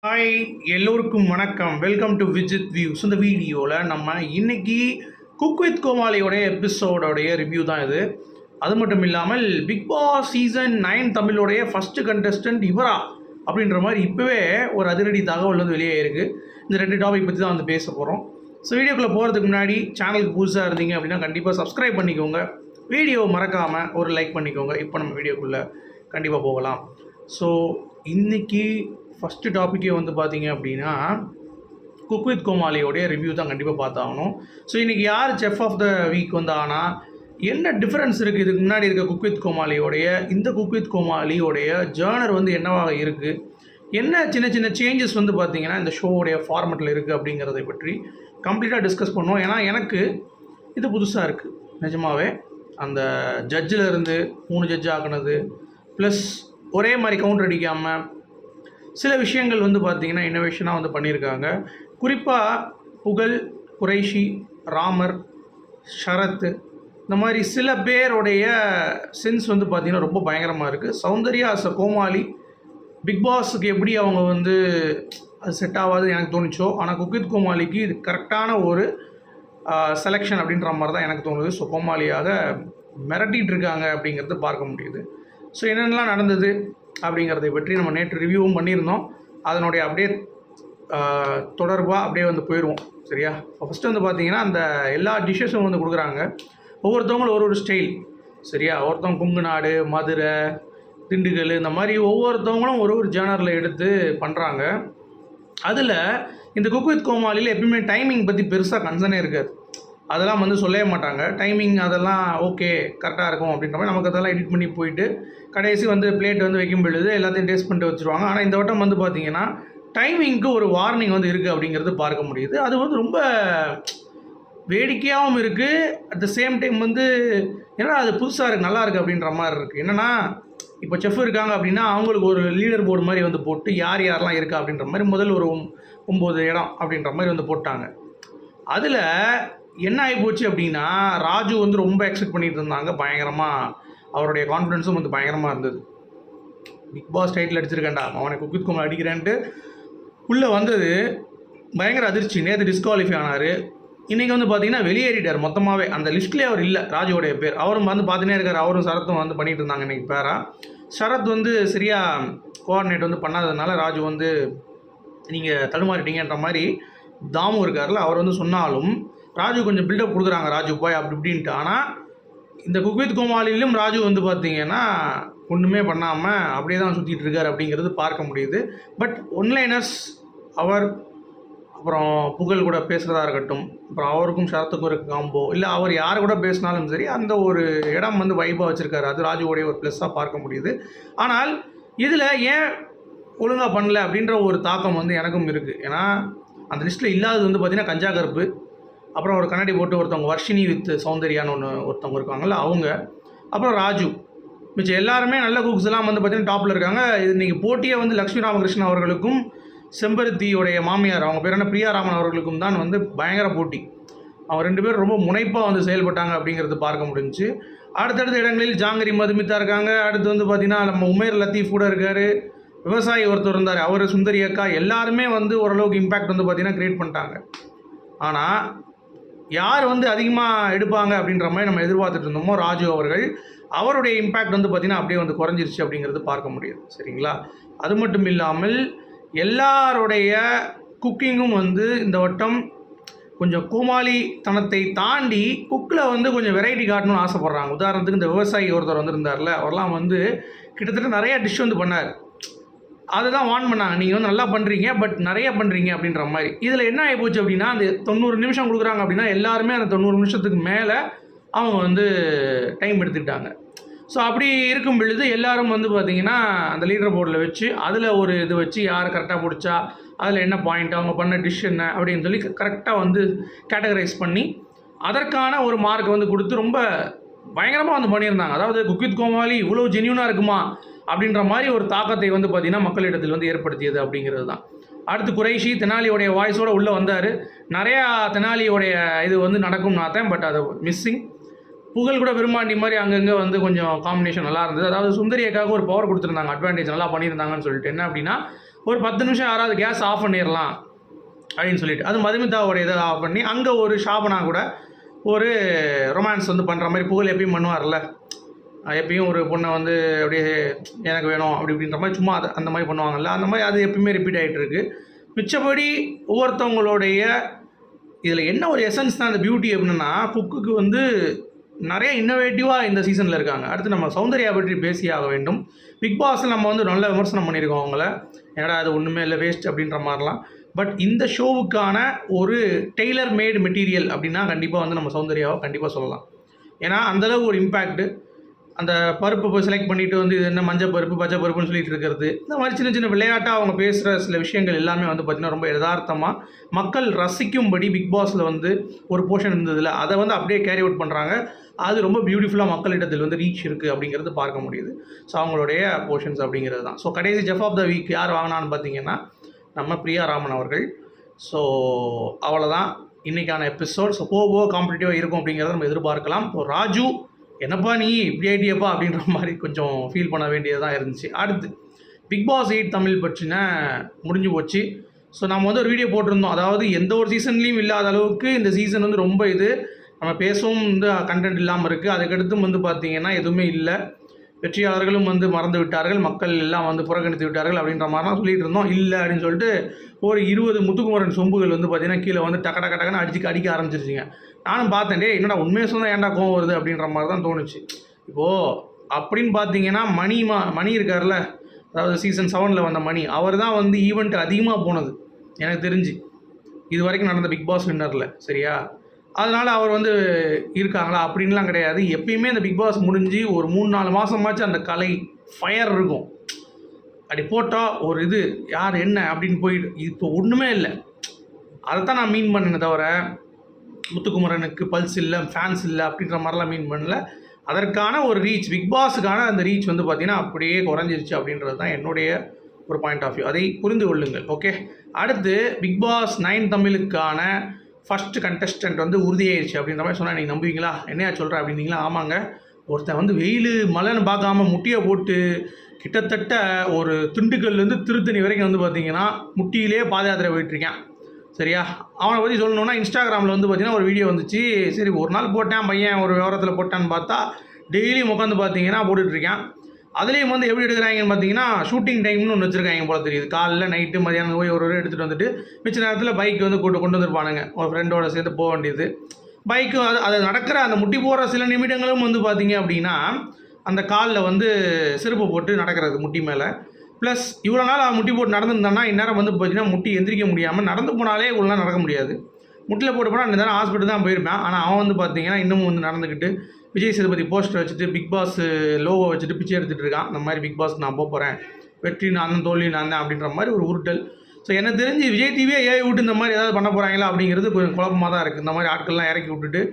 Hi, எல்லோருக்கும் வணக்கம். Welcome to Vijith views. இந்த வீடியோவில் நம்ம இன்னைக்கு குக் வித் கோமாளியோடைய எபிசோடோடைய ரிவ்யூ தான் இது. அது மட்டும் இல்லாமல் பிக் பாஸ் சீசன் 9 தமிழோடைய ஃபஸ்ட்டு கண்டஸ்டன்ட் இவரா அப்படின்ற மாதிரி இப்போவே ஒரு அதிரடி தகவல் வந்து வெளியே இருக்குது. இந்த ரெண்டு டாபிக் பற்றி தான் வந்து பேச போகிறோம். ஸோ வீடியோக்குள்ளே போகிறதுக்கு முன்னாடி சேனலுக்கு புதுசாக இருந்தீங்க அப்படின்னா கண்டிப்பாக சப்ஸ்கிரைப் பண்ணிக்கோங்க. வீடியோ மறக்காமல் ஒரு லைக் பண்ணிக்கோங்க. இப்போ நம்ம வீடியோக்குள்ளே கண்டிப்பாக போகலாம். ஸோ இன்றைக்கி ஃபஸ்ட்டு டாப்பிக்கே வந்து பார்த்தீங்க அப்படின்னா குக் வித் கோமாளியோடைய ரிவ்யூ தான் கண்டிப்பாக பார்த்தாகணும். ஸோ இன்றைக்கி யார் செஃப் ஆஃப் த வீக் வந்து ஆனால் என்ன டிஃப்ரென்ஸ் இருக்குது இதுக்கு முன்னாடி இருக்க குக் வித் கோமாளியோடைய இந்த குக் வித் கோமாளியோடைய ஜேர்னர் வந்து என்னவாக இருக்குது, என்ன சின்ன சின்ன சேஞ்சஸ் வந்து பார்த்திங்கன்னா இந்த ஷோவுடைய ஃபார்மெட்டில் இருக்குது அப்படிங்கிறதை பற்றி கம்ப்ளீட்டாக டிஸ்கஸ் பண்ணுவோம். ஏன்னா எனக்கு இது புதுசாக இருக்குது நிஜமாகவே. அந்த ஜட்ஜில் இருந்து 3 ஜட்ஜ் ஆக்குனது ப்ளஸ் ஒரே மாதிரி கவுண்டர் அடிக்காமல் சில விஷயங்கள் வந்து பார்த்திங்கன்னா இன்னோவேஷனாக வந்து பண்ணியிருக்காங்க. குறிப்பாக புகழ், குறைஷி, ராமர், ஷரத் இந்த மாதிரி சில பேருடைய சென்ஸ் வந்து பார்த்திங்கன்னா ரொம்ப பயங்கரமாக இருக்குது. சௌந்தர்யா அஸ் அ கோமாளி பிக் பாஸுக்கு எப்படி அவங்க வந்து அது செட் ஆகாது எனக்கு தோணுச்சோ, ஆனால் குக் வித் கோமாளிக்கு இது கரெக்டான ஒரு செலெக்ஷன் அப்படின்ற மாதிரி தான் எனக்கு தோணுது. ஸோ கோமாளியாக மிரட்டிகிட்டு இருக்காங்க அப்படிங்கிறது பார்க்க முடியுது. ஸோ என்னென்னலாம் நடந்தது அப்படிங்கிறதை பற்றி நம்ம நேற்று ரிவ்யூவும் பண்ணியிருந்தோம். அதனுடைய அப்படியே தொடர்பாக அப்படியே வந்து போயிடுவோம். சரியா? ஃபஸ்ட்டு வந்து பார்த்திங்கன்னா அந்த எல்லா டிஷ்ஷஸும் வந்து கொடுக்குறாங்க. ஒவ்வொருத்தவங்களும் ஒரு ஸ்டைல். சரியா? ஒருத்தவங்க கொங்கு நாடு, மதுரை, திண்டுக்கல் இந்த மாதிரி ஒவ்வொருத்தவங்களும் ஒரு ஜேர்னரில் எடுத்து பண்ணுறாங்க. அதில் இந்த குக் வித் கோமாளியில் எப்பயுமே டைமிங் பற்றி பெருசாக கன்சர்னே இருக்காது. அதெல்லாம் வந்து சொல்லவே மாட்டாங்க. டைமிங் அதெல்லாம் ஓகே கரெக்டாக இருக்கும் அப்படின்ற மாதிரி நமக்கு அதெல்லாம் எடிட் பண்ணி போயிட்டு கடைசி வந்து பிளேட் வந்து வைக்கும் பொழுது எல்லாத்தையும் டேஸ்ட் பண்ணிட்டு வச்சுருவாங்க. ஆனால் இந்த வட்டம் வந்து பார்த்திங்கன்னா டைமிங்க்கு ஒரு வார்னிங் வந்து இருக்குது அப்படிங்கிறது பார்க்க முடியுது. அது வந்து ரொம்ப வேடிக்கையாகவும் இருக்குது. அட் த சேம் டைம் வந்து ஏன்னா அது புதுசாக இருக்குது, நல்லா இருக்குது அப்படின்ற மாதிரி இருக்குது. என்னென்னா இப்போ செஃப் இருக்காங்க அப்படின்னா அவங்களுக்கு ஒரு லீடர் போர்டு மாதிரி வந்து போட்டு யார் யாரெல்லாம் இருக்கா அப்படின்ற மாதிரி முதல் ஒரு 9 இடம் அப்படின்ற மாதிரி வந்து போட்டாங்க. அதில் என்ன ஆகிப்போச்சு அப்படின்னா ராஜு வந்து ரொம்ப எக்ஸ்பெக்ட் பண்ணிட்டு இருந்தாங்க. பயங்கரமாக அவருடைய கான்ஃபிடென்ஸும் வந்து பயங்கரமாக இருந்தது. பிக் பாஸ் டைட்டில் அடிச்சிருக்கேன்டா அவனை குக் வித் கோமாளி அடிக்கிறேன்ட்டு உள்ளே வந்தது. பயங்கர அதிர்ச்சி. நேற்று டிஸ்குவாலிஃபை ஆனார். இன்றைக்கி வந்து பார்த்திங்கன்னா வெளியேறிட்டார் மொத்தமாகவே. அந்த லிஸ்ட்லேயே அவர் இல்லை. ராஜுவோடைய பேர் அவரும் வந்து பார்த்துனே இருக்கார். அவரும் சரத்தும் வந்து பண்ணிகிட்டு இருந்தாங்க இன்றைக்கி பேரா. சரத் வந்து சரியாக கோஆர்டினேட் வந்து பண்ணாததுனால ராஜு வந்து நீங்கள் தடுமாறிட்டீங்கன்ற மாதிரி தாமு இருக்கார்ல அவர் வந்து சொன்னாலும் ராஜு கொஞ்சம் பில்டப் கொடுக்குறாங்க. ராஜு போய் அப்படி இப்படின்ட்டு. ஆனால் இந்த குக் வித் கோமாளிலும் ராஜு வந்து பார்த்திங்கன்னா ஒன்றுமே பண்ணாமல் அப்படியே தான் சுற்றிட்டு இருக்கார் அப்படிங்கிறது பார்க்க முடியுது. பட் ஒன்லைனர்ஸ் அவர் அப்புறம் புகழ் கூட பேசுகிறதா இருக்கட்டும், அப்புறம் அவருக்கும் ஷரத்துக்கும் இருக்க காம்போ இல்லை அவர் யார் கூட பேசினாலும் சரி அந்த ஒரு இடம் வந்து வைப்பாக வச்சுருக்காரு. அது ராஜுவோடைய ஒரு ப்ளஸ்ஸாக பார்க்க முடியுது. ஆனால் இதில் ஏன் ஒழுங்காக பண்ணல அப்படின்ற ஒரு தாக்கம் வந்து எனக்கும் இருக்குது. ஏன்னா அந்த லிஸ்ட்டில் இல்லாதது வந்து பார்த்திங்கன்னா கஞ்சா கருப்பு, அப்புறம் ஒரு கண்ணாடி போட்டு ஒருத்தவங்க வர்ஷினி வித் சௌந்தர்யான்னு ஒருத்தவங்க இருக்காங்கல்ல அவங்க, அப்புறம் ராஜு. மிச்சம் எல்லாருமே நல்ல குக்ஸ் எல்லாம் வந்து பார்த்திங்கன்னா டாப்பில் இருக்காங்க. இது இன்றைக்கி போட்டியே வந்து லக்ஷ்மி ராமகிருஷ்ணன் அவர்களுக்கும் செம்பருத்தியோடைய மாமியார் அவங்க பேர் என்ன பிரியாராமன் அவர்களுக்கும் தான் வந்து பயங்கர போட்டி. அவங்க 2 பேரும் ரொம்ப முனைப்பாக வந்து செயல்பட்டாங்க அப்படிங்கிறது பார்க்க முடிஞ்சு. அடுத்தடுத்த இடங்களில் ஜாங்கரி மதுமிதா இருக்காங்க. அடுத்து வந்து பார்த்திங்கன்னா நம்ம உமேர் லத்தீஃப் கூட இருக்கார். விவசாயி ஒருத்தர் இருந்தார், அவர் சுந்தரி அக்கா. எல்லாருமே வந்து ஓரளவுக்கு இம்பேக்ட் வந்து பார்த்திங்கன்னா க்ரியேட் பண்ணிட்டாங்க. ஆனால் யார் வந்து அதிகமாக எடுப்பாங்க அப்படின்ற மாதிரி நம்ம எதிர்பார்த்துட்டு இருந்தோமோ ராஜு அவர்கள், அவருடைய இம்பேக்ட் வந்து பார்த்திங்கன்னா அப்படியே வந்து குறைஞ்சிருச்சு அப்படிங்கிறது பார்க்க முடியுது. சரிங்களா? அது மட்டும் இல்லாமல் எல்லாருடைய குக்கிங்கும் வந்து இந்த வட்டம் கொஞ்சம் கோமாளித்தனத்தை தாண்டி குக்கில் வந்து கொஞ்சம் வெரைட்டி காட்டணும்னு ஆசைப்பட்றாங்க. உதாரணத்துக்கு இந்த விவசாயி ஒருத்தர் வந்திருந்தார்ல, அவர்லாம் வந்து கிட்டத்தட்ட நிறையா டிஷ் வந்து பண்ணார். அதுதான் வார்ன் பண்ணாங்க, நீங்கள் வந்து நல்லா பண்ணுறீங்க பட் நிறைய பண்ணுறீங்க அப்படின்ற மாதிரி. இதில் என்ன ஆகிப்போச்சு அப்படின்னா அந்த 90 நிமிஷம் கொடுக்குறாங்க அப்படின்னா எல்லாருமே அந்த 90 நிமிஷத்துக்கு மேலே அவங்க வந்து டைம் எடுத்துக்கிட்டாங்க. ஸோ அப்படி இருக்கும் பொழுது எல்லோரும் வந்து பார்த்திங்கன்னா அந்த லீடர் போர்டில் வச்சு அதில் ஒரு இது வச்சு யார் கரெக்டாக பிடிச்சா அதில் என்ன பாயிண்ட் அவங்க பண்ண டிஷ் என்ன அப்படின்னு சொல்லி கரெக்டாக வந்து கேட்டகரைஸ் பண்ணி அதற்கான ஒரு மார்க் வந்து கொடுத்து ரொம்ப பயங்கரமாக வந்து பண்ணியிருந்தாங்க. அதாவது குக் வித் கோமாளி இவ்வளோ ஜென்யூனாக இருக்குமா அப்படின்ற மாதிரி ஒரு தாக்கத்தை வந்து பார்த்திங்கன்னா மக்களிடத்தில் வந்து ஏற்படுத்தியது அப்படிங்கிறது தான். அடுத்து குறைஷி தெனாலியோடைய வாய்ஸோடு உள்ளே வந்தார். நிறையா தெனாலியோடைய இது வந்து நடக்கும் நாத்தேன், பட் அது மிஸ்ஸிங். புகழ் கூட விரும்பாண்டி மாதிரி அங்கங்கே வந்து கொஞ்சம் காம்பினேஷன் நல்லா இருந்தது. அதாவது சுந்தரி அக்காவுக்கு ஒரு பவர் கொடுத்துருந்தாங்க, அட்வான்டேஜ் நல்லா பண்ணியிருந்தாங்கன்னு சொல்லிட்டு. என்ன அப்படின்னா ஒரு 10 நிமிஷம் யாராவது கேஸ் ஆஃப் பண்ணிடலாம் அப்படின்னு சொல்லிட்டு, அது மதுமிதாவோட இதை ஆஃப் பண்ணி அங்கே ஒரு ஷாபனா கூட ஒரு ரொமான்ஸ் வந்து பண்ணுற மாதிரி புகழ் எப்பயும் பண்ணுவார்ல, எப்பயும் ஒரு பொண்ணை வந்து அப்படியே எனக்கு வேணும் அப்படி இப்படின்ற மாதிரி சும்மா அதை அந்த மாதிரி பண்ணுவாங்கல்ல, அந்த மாதிரி அது எப்பயுமே ரிப்பீட் ஆகிட்டு இருக்கு. மிச்சபடி ஒவ்வொருத்தவங்களுடைய இதில் என்ன ஒரு எசன்ஸ் தான் அந்த பியூட்டி அப்படின்னா, குக்குக்கு வந்து நிறைய இன்னோவேட்டிவாக இந்த சீசனில் இருக்காங்க. அடுத்து நம்ம சௌந்தர்யா பற்றி பேசியாக வேண்டும். பிக் பாஸில் நம்ம வந்து நல்ல விமர்சனம் பண்ணியிருக்கோம் அவங்கள, ஏன்னா அது ஒன்றுமே இல்லை வேஸ்ட் அப்படின்ற மாதிரிலாம். பட் இந்த ஷோவுக்கான ஒரு டெய்லர் மேடு மெட்டீரியல் அப்படின்னா கண்டிப்பாக வந்து நம்ம சௌந்தர்யாவை கண்டிப்பாக சொல்லலாம். ஏன்னா அந்தளவுக்கு ஒரு இம்பேக்ட்டு, அந்த பருப்பு போய் செலக்ட் பண்ணிவிட்டு வந்து இது என்ன மஞ்சள் பருப்பு பச்சை பருப்புன்னு சொல்லிட்டு இருக்கிறது, இந்த மாதிரி சின்ன சின்ன விளையாட்டாக அவங்க பேசுகிற சில விஷயங்கள் எல்லாமே வந்து பார்த்திங்கன்னா ரொம்ப யதார்த்தமாக மக்கள் ரசிக்கும்படி பிக் பாஸில் வந்து ஒரு போர்ஷன் இருந்ததில்ல, அதை வந்து அப்படியே கேரி அவுட் பண்ணுறாங்க. அது ரொம்ப பியூட்டிஃபுல்லாக மக்களிடத்தில் வந்து ரீச் இருக்குது அப்படிங்கிறது பார்க்க முடியுது. ஸோ அவங்களுடைய போர்ஷன்ஸ் அப்படிங்கிறது தான். ஸோ கடைசி ஜெஃப் ஆஃப் த வீக் யார் வாங்கினான்னு பார்த்தீங்கன்னா நம்ம பிரியா ராமன் அவர்கள். ஸோ அவ்வளோதான் இன்றைக்கான எபிசோட். ஸோ போக காம்படிட்டிவாக இருக்கும் அப்படிங்கிறத நம்ம எதிர்பார்க்கலாம். இப்போ ராஜு என்னப்பா நீ இப்படி ஐடியாப்பா அப்படின்ற மாதிரி கொஞ்சம் ஃபீல் பண்ண வேண்டியதாக இருந்துச்சு. அடுத்து பிக் பாஸ் 8 தமிழ் பற்றின முடிஞ்சு போச்சு. ஸோ நம்ம வந்து ஒரு வீடியோ போட்டிருந்தோம், அதாவது எந்த ஒரு சீசன்லேயும் இல்லாத அளவுக்கு இந்த சீசன் வந்து ரொம்ப நம்ம பேசவும் வந்து கண்டென்ட் இல்லாமல் இருக்குது. அதுக்கடுத்தும் வந்து பார்த்திங்கன்னா எதுவுமே இல்லை, வெற்றியாளர்களும் வந்து மறந்து விட்டார்கள், மக்கள் எல்லாம் வந்து புறக்கணித்து விட்டார்கள் அப்படின்ற மாதிரிலாம் சொல்லிட்டு இருந்தோம். இல்லை அப்படின்னு சொல்லிட்டு ஒரு 20 முத்துக்குமரன் சொம்புகள் வந்து பார்த்திங்கன்னா கீழே வந்து டக்கு டக்குன்னு அடிக்க ஆரம்பிச்சிருச்சிங்க. நானும் பார்த்தேன், டே என்னடா உண்மையை சொன்னால் ஏன்டா கோவம் வருது அப்படின்ற மாதிரி தான் தோணுச்சு. இப்போது அப்படின்னு பார்த்தீங்கன்னா மணி இருக்கார்ல, அதாவது சீசன் 7 வந்த மணி, அவர் தான் வந்து ஈவெண்ட் அதிகமாக போனது எனக்கு தெரிஞ்சு இது வரைக்கும் நடந்த பிக் பாஸ் வின்னரில், சரியா? அதனால் அவர் வந்து இருக்காங்களா அப்படின்லாம் கிடையாது. எப்பயுமே அந்த பிக் பாஸ் முடிஞ்சு ஒரு 3-4 மாதமாச்சும் அந்த கலை ஃபயர் இருக்கும். அப்படி போட்டால் ஒரு இது யார் என்ன அப்படின்னு போயிட்டு இப்போ ஒன்றுமே இல்லை. அதை தான் நான் மீன் பண்ணேன், தவிர முத்துக்குமரனுக்கு பல்ஸ் இல்லை, ஃபேன்ஸ் இல்லை அப்படின்ற மாதிரிலாம் மீன் பண்ணல. அதற்கான ஒரு ரீச், பிக் பாஸுக்கான அந்த ரீச் வந்து பார்த்திங்கன்னா அப்படியே குறைஞ்சிருச்சு அப்படின்றது தான் என்னுடைய ஒரு பாயிண்ட் ஆஃப் வியூ. அதை புரிந்து கொள்ளுங்கள். ஓகே, அடுத்து பிக் பாஸ் 9 தமிழுக்கான ஃபஸ்ட்டு கண்டஸ்டன்ட் வந்து உறுதியாயிருச்சு அப்படின்ற மாதிரி சொன்னால் நீங்கள் நம்புவீங்களா? என்னையா சொல்கிறேன் அப்படின்னீங்களா? ஆமாங்க, ஒருத்தன் வந்து வெயில் மழைன்னு பார்க்காம முட்டியை போட்டு கிட்டத்தட்ட ஒரு திண்டுக்கல்லேருந்து திருத்தணி வரைக்கும் வந்து பார்த்திங்கன்னா முட்டியிலே பாத யாத்திரை போயிட்டுருக்கேன், சரியா? அவனை பற்றி சொல்லணுன்னா இன்ஸ்டாகிராமில் வந்து பார்த்திங்கன்னா ஒரு வீடியோ வந்துச்சு. சரி ஒரு நாள் போட்டேன் பையன், ஒரு விவரத்தில் போட்டான்னு பார்த்தா டெய்லியும் உட்காந்து பார்த்தீங்கன்னா போட்டுட்ருக்கேன். அதுலேயும் வந்து எப்படி எடுக்கிறாங்கன்னு பார்த்தீங்கன்னா ஷூட்டிங் டைம்னு ஒன்று வச்சுருக்காங்க போல தெரியுது. காலைல நைட்டு மதியானம் போய் ஒரு எடுத்துகிட்டு வந்துட்டு மிச்ச நேரத்தில் பைக் வந்து கொண்டு வந்துருப்பானுங்க, ஒரு ஃப்ரெண்டோட சேர்ந்து போக வேண்டியது. பைக்கு அது நடக்கிற அந்த முட்டி போகிற சில நிமிடங்களும் வந்து பார்த்திங்க அப்படின்னா அந்த காலில் வந்து செருப்பு போட்டு நடக்கிறது முட்டி மேலே. ப்ளஸ் இவ்வளோ நாள் அவன் முட்டி போட்டு நடந்துருந்தான்னா இந்நேரம் வந்து பார்த்திங்கன்னா முட்டி எந்திரிக்க முடியாமல் நடந்து போனாலே இவ்வளோ நாள் நடக்க முடியாது. முட்டில் போட்டு போனால் இந்த நேரம் ஹாஸ்பிட்டல் தான் போயிருப்பேன். ஆனால் அவன் வந்து பார்த்திங்கன்னா இன்னமும் வந்து நடந்துக்கிட்டு விஜய் சேதுபதி போஸ்டர் வச்சுட்டு பிக் பாஸ் லோகோ வச்சுட்டு பிச்சை எடுத்துகிட்டு இருக்கான். இந்த மாதிரி பிக் பாஸ்க்கு நான் போகிறேன், வெற்றி நான் தான் தோல்வி நான் தான் அப்படின்ற மாதிரி ஒரு உருட்டல். ஸோ எனக்கு தெரிஞ்சு விஜய் டிவியே ஏஐ விட்டு இந்த மாதிரி ஏதாவது பண்ண போகிறாங்களா அப்படிங்கிறது கொஞ்சம் குழப்பமாக தான் இருக்குது. இந்த மாதிரி ஆட்கள்லாம் இறக்கி விட்டுட்டு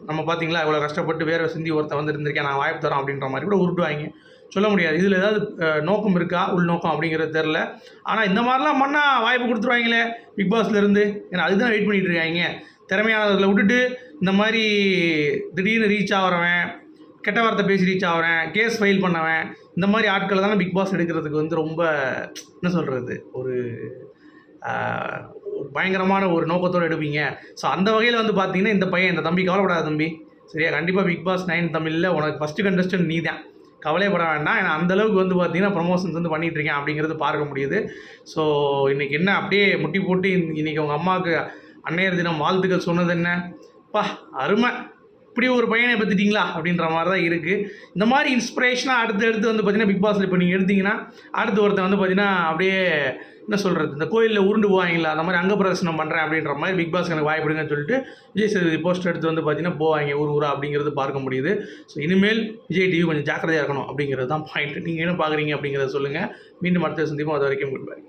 நம்ம பார்த்தீங்களா இவ்வளோ கஷ்டப்பட்டு வேறு சிந்தி ஒருத்தன் வந்து இருந்திருக்கேன், நான் வாய்ப்பு தரோம் அப்படின்ற மாதிரி கூட உருட்டுவாங்க. சொல்ல முடியாது இதில் ஏதாவது நோக்கம் இருக்கா, உள்நோக்கம் அப்படிங்கிறது தெரில. ஆனால் இந்த மாதிரிலாம் பண்ணால் வாய்ப்பு கொடுத்துருவாங்களே பிக் பாஸ்லேருந்து, ஏன்னா அதுதான் வெயிட் பண்ணிகிட்டு இருக்காங்க. திறமையானதில் விட்டுட்டு இந்த மாதிரி திடீர்னு ரீச் ஆகிறவன், கெட்ட வார்த்தை பேசி ரீச் ஆகிறேன், கேஸ் ஃபைல் பண்ணவன், இந்த மாதிரி ஆட்களை தானே பிக் பாஸ் எடுக்கிறதுக்கு வந்து ரொம்ப என்ன சொல்கிறது ஒரு பயங்கரமான ஒரு நோக்கத்தோடு எடுப்பீங்க. ஸோ அந்த வகையில் வந்து பார்த்தீங்கன்னா இந்த பையன் இந்த தம்பி கவலைப்படாத தம்பி, சரியா? கண்டிப்பாக பிக் பாஸ் 9 தமிழில் உனக்கு ஃபஸ்ட்டு கண்டஸ்டன்ட் நீ தான், கவலைப்பட வேண்டாம். ஏன்னா அந்தளவுக்கு வந்து பார்த்தீங்கன்னா ப்ரமோஷன்ஸ் வந்து பண்ணிகிட்ருக்கேன் அப்படிங்கிறது பார்க்க முடியுது. ஸோ இன்றைக்கி என்ன அப்படியே முட்டி போட்டு இன்றைக்கி உங்கள் அம்மாவுக்கு அன்னையர் தினம் வாழ்த்துக்கள் சொன்னது என்ன பா அருமை, இப்படி ஒரு பையனை பற்றிட்டிங்களா அப்படின்ற மாதிரி தான் இருக்குது. இந்த மாதிரி இன்ஸ்பிரேஷனாக அடுத்து வந்து பார்த்திங்கன்னா பிக் பாஸில் இப்போ நீங்கள் எடுத்திங்கன்னா அடுத்து ஒருத்தன் வந்து பார்த்திங்கன்னா அப்படியே என்ன சொல்கிறது, இந்த கோயிலில் உருண்டு போவாங்களா அந்த மாதிரி அங்க பிரதர்சனம் பண்ணுறேன் அப்படின்ற மாதிரி பிக் பாஸ்க்கு எனக்கு வாய்ப்பிடுங்கன்னு சொல்லிட்டு விஜய் சேதுபதி போஸ்டர் எடுத்து வந்து பார்த்திங்கன்னா போவாங்க ஊரா அப்படிங்கிறது பார்க்க முடியுது. ஸோ இனிமேல் விஜய் டிவி கொஞ்சம் ஜாக்கிரதையாக இருக்கணும் அப்படிங்கிறது தான் பாயிண்ட். நீங்கள் என்ன பார்க்குறீங்க அப்படிங்கிறத சொல்லுங்கள். மீண்டும் அடுத்த சந்திப்போம். அது வரைக்கும் குட் பை.